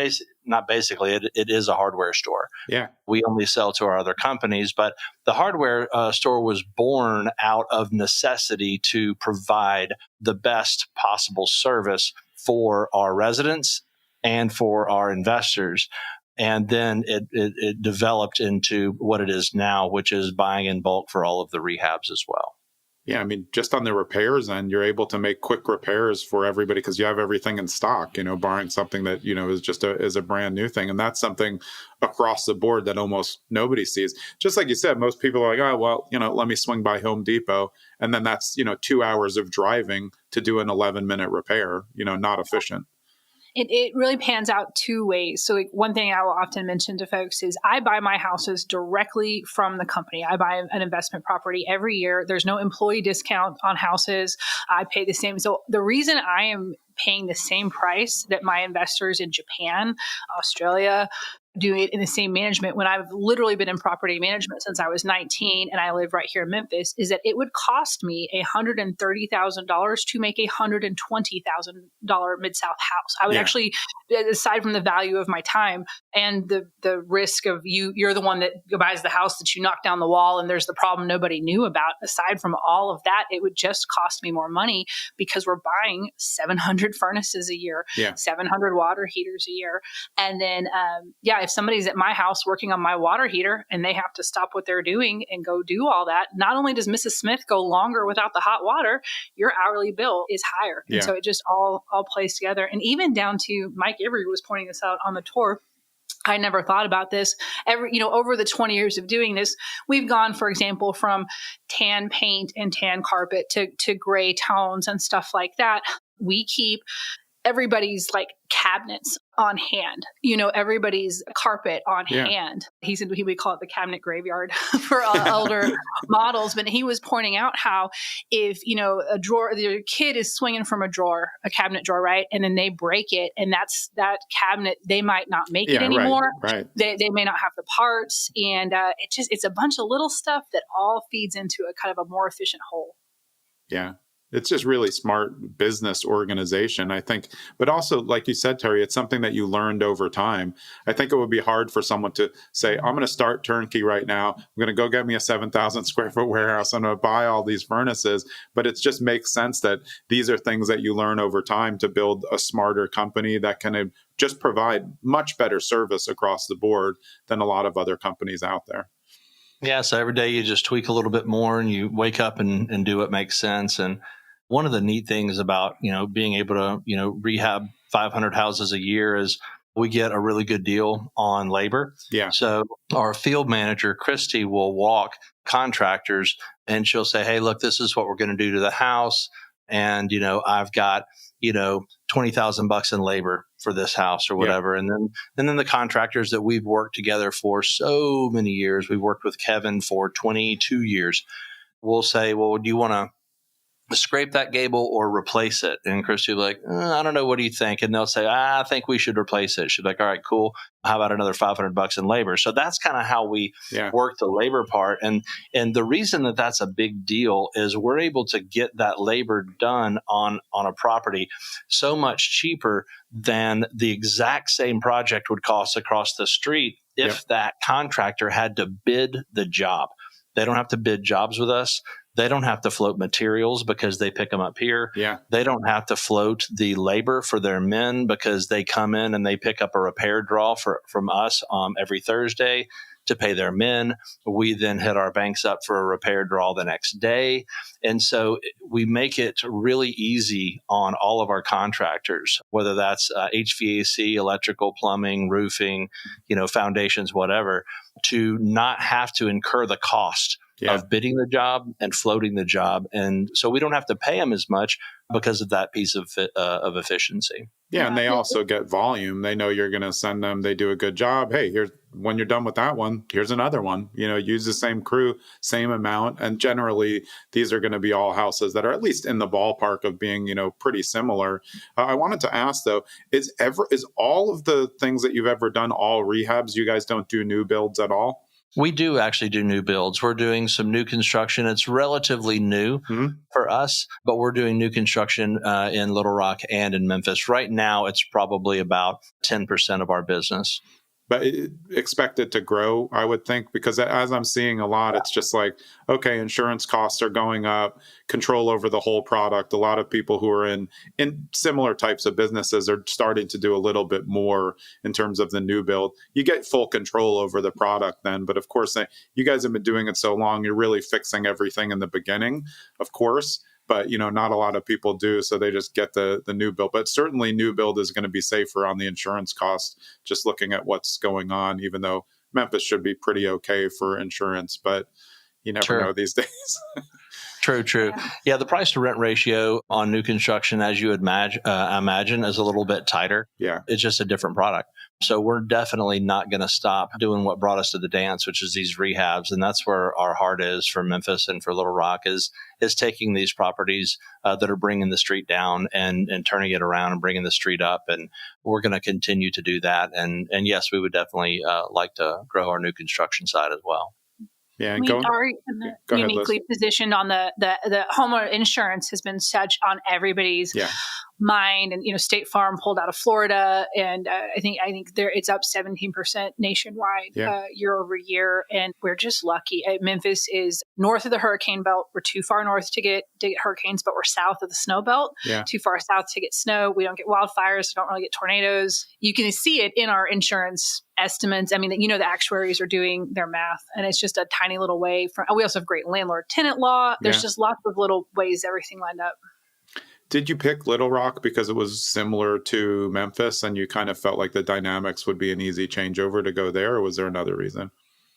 is a hardware store. Yeah. We only sell to our other companies, but the hardware store was born out of necessity to provide the best possible service for our residents and for our investors. And then it developed into what it is now, which is buying in bulk for all of the rehabs as well. Yeah, I mean, just on the repairs end, you're able to make quick repairs for everybody because you have everything in stock, barring something that, is just is a brand new thing. And that's something across the board that almost nobody sees. Just like you said, most people are like, oh, well, let me swing by Home Depot. And then that's, 2 hours of driving to do an 11-minute repair, not efficient. It really pans out 2 ways. So one thing I will often mention to folks is I buy my houses directly from the company. I buy an investment property every year. There's no employee discount on houses. I pay the same. So the reason I am paying the same price that my investors in Japan, Australia, do it in the same management when I've literally been in property management since I was 19 and I live right here in Memphis, is that it would cost me $130,000 to make $120,000 Mid South house. I would actually, aside from the value of my time and the risk of you're the one that buys the house that you knock down the wall and there's the problem nobody knew about. Aside from all of that, it would just cost me more money because we're buying 700 furnaces a year, 700 water heaters a year. And then, yeah, if somebody's at my house working on my water heater and they have to stop what they're doing and go do all that, not only does Mrs. Smith go longer without the hot water, your hourly bill is higher. And so it just all plays together. And even down to Mike Avery was pointing this out on the tour. I never thought about this. Over the 20 years of doing this, we've gone, for example, from tan paint and tan carpet to gray tones and stuff like that. We keep everybody's like cabinets on hand, everybody's carpet on hand. He said he would call it the cabinet graveyard for older models. But he was pointing out how if, a drawer, the kid is swinging from a cabinet drawer, right? And then they break it, and that cabinet, they might not make it anymore. Right. They may not have the parts. And it's a bunch of little stuff that all feeds into a kind of a more efficient whole. Yeah. It's just really smart business organization, I think. But also, like you said, Terry, it's something that you learned over time. I think it would be hard for someone to say, I'm going to start Turnkey right now. I'm going to go get me a 7,000 square foot warehouse. I'm going to buy all these furnaces. But it just makes sense that these are things that you learn over time to build a smarter company that can just provide much better service across the board than a lot of other companies out there. Yeah, so every day you just tweak a little bit more and you wake up and do what makes sense. And one of the neat things about, being able to, rehab 500 houses a year is we get a really good deal on labor. Yeah. So our field manager, Christy, will walk contractors and she'll say, hey, look, this is what we're going to do to the house. And, I've got, $20,000 in labor for this house or whatever. Yeah. And then the contractors that we've worked together for so many years, we've worked with Kevin for 22 years. We'll say, well, do you want to scrape that gable or replace it? And Christy will be like, I don't know. What do you think? And they'll say, I think we should replace it. She'll be like, all right, cool. How about another $500 in labor? So that's kind of how we work the labor part. And the reason that that's a big deal is we're able to get that labor done on a property so much cheaper than the exact same project would cost across the street if that contractor had to bid the job. They don't have to bid jobs with us. They don't have to float materials because they pick them up here. Yeah. They don't have to float the labor for their men because they come in and they pick up a repair draw from us every Thursday to pay their men. We then hit our banks up for a repair draw the next day. And so we make it really easy on all of our contractors, whether that's HVAC, electrical, plumbing, roofing, foundations, whatever, to not have to incur the cost of bidding the job and floating the job. And so we don't have to pay them as much because of that piece of efficiency. Yeah, and they also get volume. They know you're going to send them. They do a good job. Hey, here's when you're done with that one, here's another one. Use the same crew, same amount. And generally, these are going to be all houses that are at least in the ballpark of being, pretty similar. I wanted to ask, though, is all of the things that you've ever done all rehabs? You guys don't do new builds at all? We do actually do new builds. We're doing some new construction. It's relatively new for us, but we're doing new construction in Little Rock and in Memphis. Right now, it's probably about 10% of our business. But expect it to grow, I would think, because as I'm seeing a lot, it's just like, okay, insurance costs are going up, control over the whole product. A lot of people who are in similar types of businesses are starting to do a little bit more in terms of the new build. You get full control over the product then. But of course, you guys have been doing it so long, you're really fixing everything in the beginning, of course. But, not a lot of people do. So they just get the new build. But certainly new build is going to be safer on the insurance cost, just looking at what's going on, even though Memphis should be pretty okay for insurance. But you never know these days. True. Yeah, the price to rent ratio on new construction, as you would imagine, is a little bit tighter. Yeah. It's just a different product. So we're definitely not going to stop doing what brought us to the dance, which is these rehabs. And that's where our heart is for Memphis and for Little Rock is taking these properties that are bringing the street down and turning it around and bringing the street up. And we're going to continue to do that. And yes, we would definitely like to grow our new construction side as well. Yeah, we are uniquely positioned on the homeowner insurance has been such on everybody's mind. And, State Farm pulled out of Florida. And I think it's up 17% nationwide year over year. And we're just lucky. Memphis is north of the hurricane belt. We're too far north to get hurricanes, but we're south of the snow belt. Too far south to get snow. We don't get wildfires. We don't really get tornadoes. You can see it in our insurance estimates. I mean, the actuaries are doing their math, and it's just a tiny little way from. We also have great landlord-tenant law. There's just lots of little ways everything lined up. Did you pick Little Rock because it was similar to Memphis, and you kind of felt like the dynamics would be an easy changeover to go there, or was there another reason?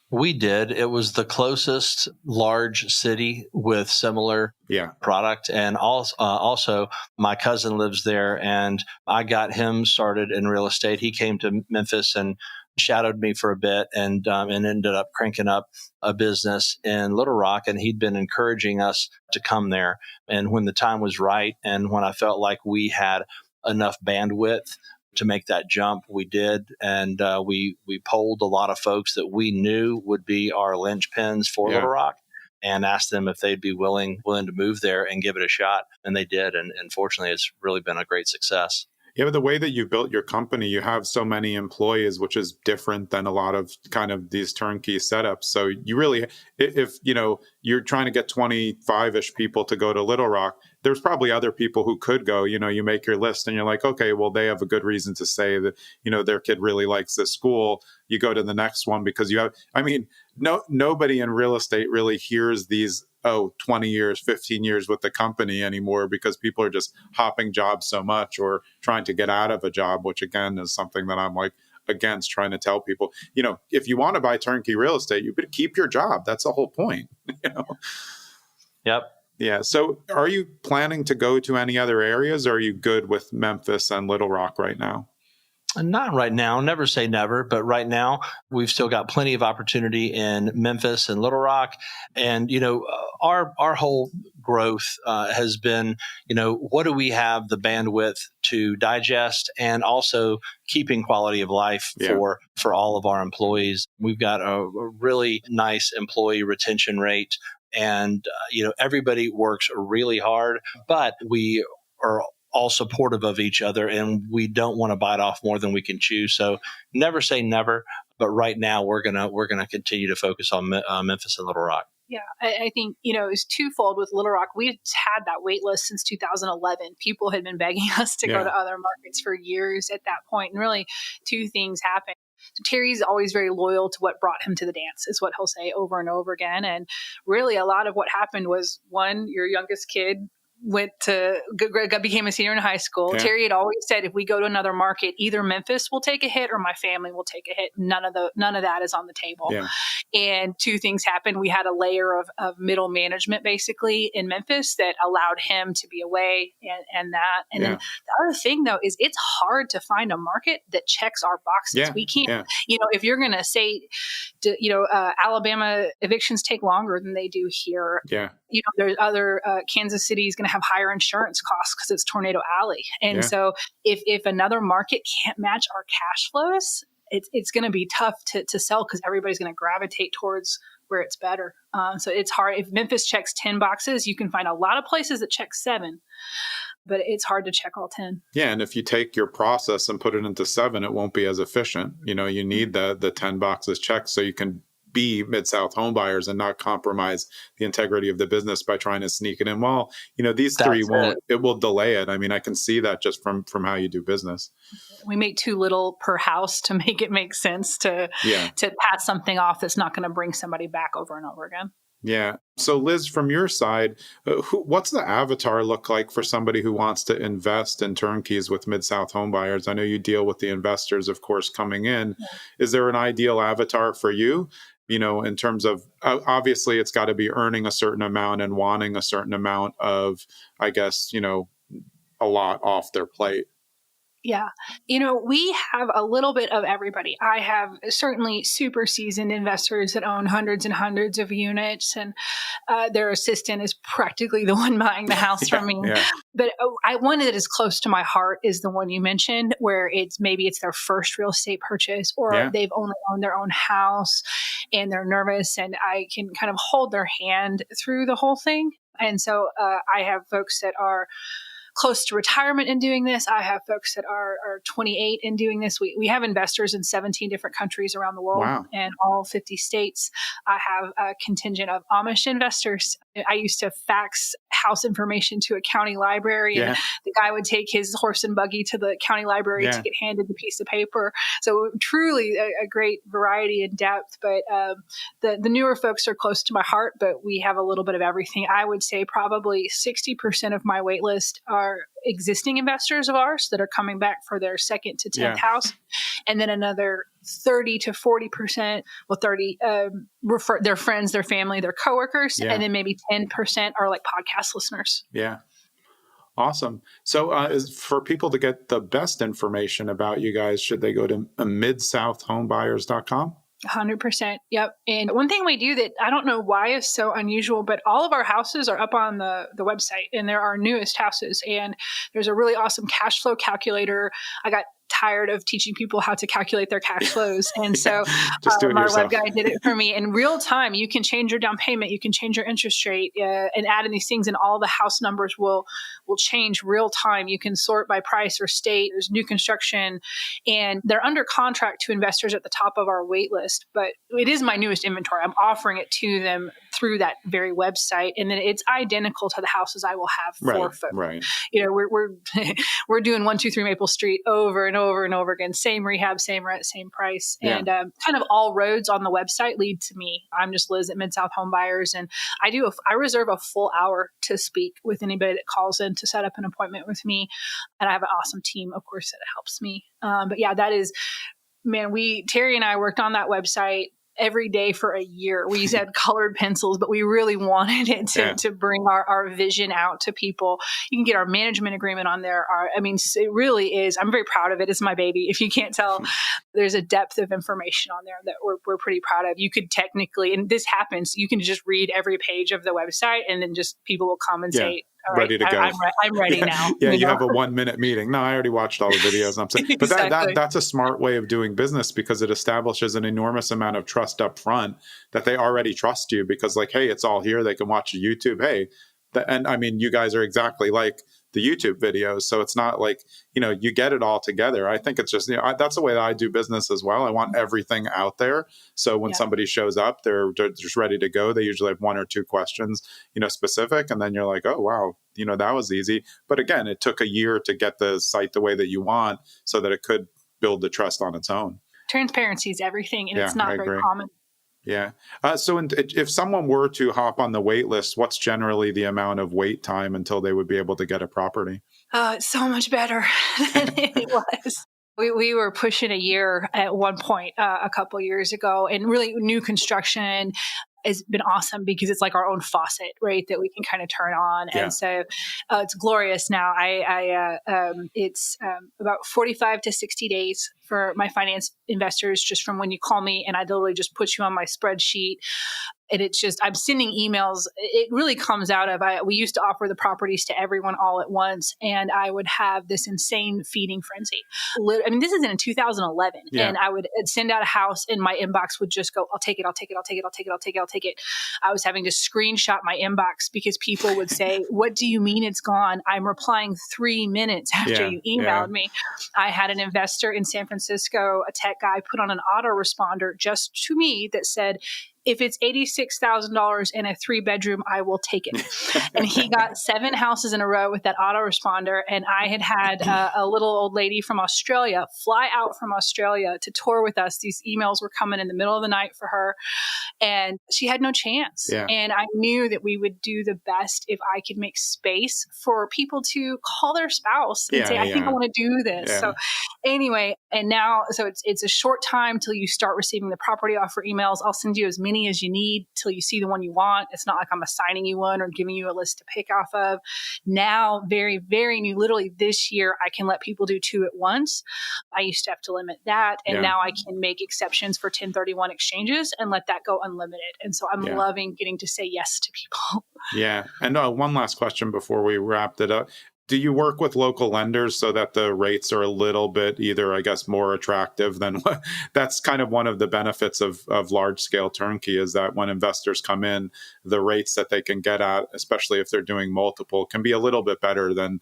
We did. It was the closest large city with similar product. And also, my cousin lives there, and I got him started in real estate. He came to Memphis and shadowed me for a bit and ended up cranking up a business in Little Rock. And he'd been encouraging us to come there. And when the time was right and when I felt like we had enough bandwidth to make that jump, we did. And we polled a lot of folks that we knew would be our linchpins for Little Rock and asked them if they'd be willing to move there and give it a shot. And they did. And fortunately, it's really been a great success. Yeah, but the way that you built your company, you have so many employees, which is different than a lot of kind of these turnkey setups. So you really, if you're trying to get 25-ish people to go to Little Rock, there's probably other people who could go. You make your list and you're like, okay, well, they have a good reason to say that, their kid really likes this school. You go to the next one because nobody in real estate really hears these 20 years, 15 years with the company anymore because people are just hopping jobs so much or trying to get out of a job, which again is something that I'm like against trying to tell people, if you want to buy turnkey real estate, you better keep your job. That's the whole point, Yep. Yeah. So are you planning to go to any other areas, or are you good with Memphis and Little Rock right now? Not right now. Never say never, but right now we've still got plenty of opportunity in Memphis and Little Rock. And, our whole growth has been, what do we have the bandwidth to digest and also keeping quality of life for all of our employees. We've got a really nice employee retention rate. And, everybody works really hard, but we are all supportive of each other and we don't want to bite off more than we can chew. So never say never, but right now we're going to continue to focus on Memphis and Little Rock. Yeah, I think, it's twofold with Little Rock. We've had that wait list since 2011. People had been begging us to go to other markets for years at that point. And really two things happened. So Terry's always very loyal to what brought him to the dance, is what he'll say over and over again. And really a lot of what happened was, one, your youngest kid became a senior in high school. Yeah. Terry had always said, if we go to another market, either Memphis will take a hit or my family will take a hit. None of that is on the table. Yeah. And two things happened. We had a layer of middle management basically in Memphis that allowed him to be away and that. And then the other thing though, is it's hard to find a market that checks our boxes. Yeah. We can't, if you're going to say, Alabama evictions take longer than they do here. Yeah. There's other, Kansas City is going to have higher insurance costs because it's Tornado Alley. And so if another market can't match our cash flows, it's going to be tough to sell because everybody's going to gravitate towards where it's better. So it's hard. If Memphis checks 10 boxes, you can find a lot of places that check 7, but it's hard to check all 10. Yeah. And if you take your process and put it into 7, it won't be as efficient. You need the 10 boxes checked so you can be Mid South Homebuyers and not compromise the integrity of the business by trying to sneak it in. Well, these three won't, it will delay it. I mean, I can see that just from how you do business. We make too little per house to make it make sense to pass something off that's not going to bring somebody back over and over again. Yeah. So Liz, from your side, what's the avatar look like for somebody who wants to invest in turnkeys with Mid South Homebuyers? I know you deal with the investors, of course, coming in. Yeah. Is there an ideal avatar for you? In terms of, obviously it's got to be earning a certain amount and wanting a certain amount of, I guess, a lot off their plate. Yeah. We have a little bit of everybody. I have certainly super seasoned investors that own hundreds and hundreds of units, and their assistant is practically the one buying the house from me. Yeah. But one that is close to my heart is the one you mentioned, where it's their first real estate purchase, or they've only owned their own house and they're nervous, and I can kind of hold their hand through the whole thing. And so I have folks that are close to retirement in doing this. I have folks that are 28 in doing this. We have investors in 17 different countries around the world. Wow. And all 50 states. I have a contingent of Amish investors. I used to fax house information to a county library, and the guy would take his horse and buggy to the county library to get handed the piece of paper. So truly a great variety and depth. But the newer folks are close to my heart, but we have a little bit of everything. I would say probably 60% of my wait list are existing investors of ours that are coming back for their second to 10th house. And then another 30 to 40%, refer their friends, their family, their coworkers. And then maybe 10% are like podcast listeners. Yeah. Awesome. So for people to get the best information about you guys, should they go to midsouthhomebuyers.com? 100%. Yep. And one thing we do that I don't know why is so unusual, but all of our houses are up on the website, and they're our newest houses. And there's a really awesome cash flow calculator. I got tired of teaching people how to calculate their cash flows. And so my web guy did it for me in real time. You can change your down payment. You can change your interest rate and add in these things, and all the house numbers will change real time. You can sort by price or state. There's new construction, and they're under contract to investors at the top of our wait list. But it is my newest inventory. I'm offering it to them through that very website. And then it's identical to the houses I will have for folks. Right. You know, we're doing 123 Maple Street over and over and over again. Same rehab, same rent, same price. And kind of all roads on the website lead to me. I'm just Liz at Mid South Homebuyers. And I reserve a full hour to speak with anybody that calls in to set up an appointment with me. And I have an awesome team, of course, that helps me. But yeah, that is, man, Terry and I worked on that website every day for a year. We had colored pencils, but we really wanted it to bring our vision out to people. You can get our management agreement on there. It really is. I'm very proud of it. It's my baby. If you can't tell, there's a depth of information on there that we're pretty proud of. You could technically, and this happens, you can just read every page of the website, and then just people will come and say, all ready right, to go. I'm ready now. You have a 1 minute meeting. No, I already watched all the videos. I'm saying, but Exactly. that's a smart way of doing business, because it establishes an enormous amount of trust up front that they already trust you, because like, hey, it's all here. They can watch YouTube. Hey, and I mean, you guys are exactly like the YouTube videos. So it's not like, you get it all together. I think it's just, that's the way that I do business as well. I want everything out there. So when somebody shows up, they're just ready to go. They usually have one or two questions, specific. And then you're like, oh, wow, that was easy. But again, it took a year to get the site the way that you want so that it could build the trust on its own. Transparency is everything, and it's not very common. Yeah. So if someone were to hop on the wait list, what's generally the amount of wait time until they would be able to get a property? It's so much better than it was. We were pushing a year at one point a couple of years ago, and really new construction has been awesome because it's like our own faucet, right? That we can kind of turn on. Yeah. And so it's glorious now. It's about 45 to 60 days for my finance investors, just from when you call me, and I literally just put you on my spreadsheet. And it's just, I'm sending emails. It really comes out of, we used to offer the properties to everyone all at once. And I would have this insane feeding frenzy. This is in 2011. Yeah. And I would send out a house and my inbox would just go, I'll take it, I'll take it, I'll take it, I'll take it, I'll take it, I'll take it. I was having to screenshot my inbox because people would say, what do you mean it's gone? I'm replying 3 minutes after you emailed me. I had an investor in San Francisco, a tech guy, put on an autoresponder just to me that said, if it's $86,000 and a 3-bedroom, I will take it. And he got 7 houses in a row with that autoresponder. And I had a little old lady from Australia fly out from Australia to tour with us. These emails were coming in the middle of the night for her, and she had no chance. Yeah. And I knew that we would do the best if I could make space for people to call their spouse and say, I think I want to do this. Yeah. So anyway, and now, so it's a short time till you start receiving the property offer emails. I'll send you as many as you need till you see the one you want. It's not like I'm assigning you one or giving you a list to pick off of. Now, very, very new, literally this year, I can let people do 2 at once. I used to have to limit that. And now I can make exceptions for 1031 exchanges and let that go unlimited. And so I'm loving getting to say yes to people. Yeah. And one last question before we wrap it up. Do you work with local lenders so that the rates are a little bit either, I guess, more attractive than what? That's kind of one of the benefits of large scale turnkey, is that when investors come in, the rates that they can get at, especially if they're doing multiple, can be a little bit better than,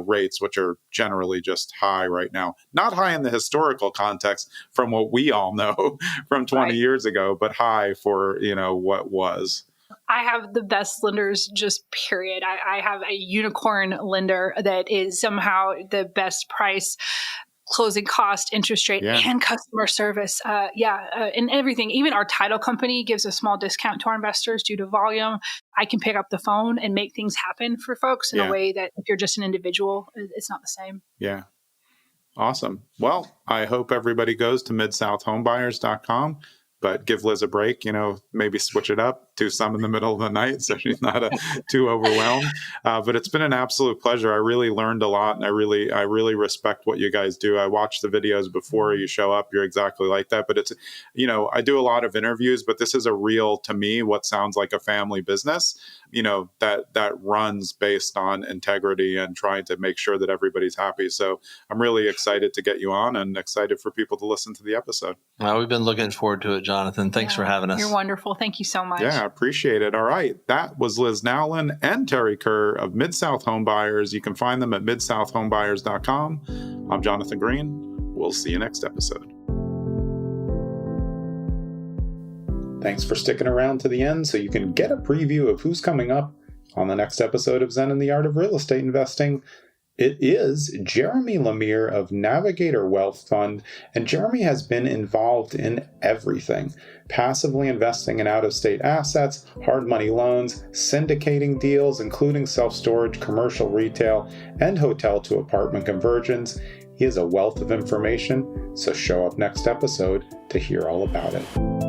rates which are generally just high right now. Not high in the historical context from what we all know from 20 years ago, but high for, what was. I have the best lenders, just period. I have a unicorn lender that is somehow the best price, closing cost, interest rate, and customer service. And everything. Even our title company gives a small discount to our investors due to volume. I can pick up the phone and make things happen for folks in a way that if you're just an individual, it's not the same. Yeah. Awesome. Well, I hope everybody goes to midsouthhomebuyers.com. But give Liz a break, maybe switch it up, do some in the middle of the night so she's not too overwhelmed. But it's been an absolute pleasure. I really learned a lot, and I really respect what you guys do. I watch the videos before you show up. You're exactly like that. But it's, I do a lot of interviews, but this is a real, to me, what sounds like a family business, that runs based on integrity and trying to make sure that everybody's happy. So I'm really excited to get you on and excited for people to listen to the episode. Well, we've been looking forward to it, Jonathan. Thanks for having us. You're wonderful. Thank you so much. Yeah, I appreciate it. All right. That was Liz Nowlin and Terry Kerr of Mid South Homebuyers. You can find them at midsouthhomebuyers.com. I'm Jonathan Green. We'll see you next episode. Thanks for sticking around to the end so you can get a preview of who's coming up on the next episode of Zen and the Art of Real Estate Investing. It is Jeremy Lemire of Navigator Wealth Fund, and Jeremy has been involved in everything. Passively investing in out-of-state assets, hard money loans, syndicating deals, including self-storage, commercial retail, and hotel-to-apartment conversions. He is a wealth of information, so show up next episode to hear all about it.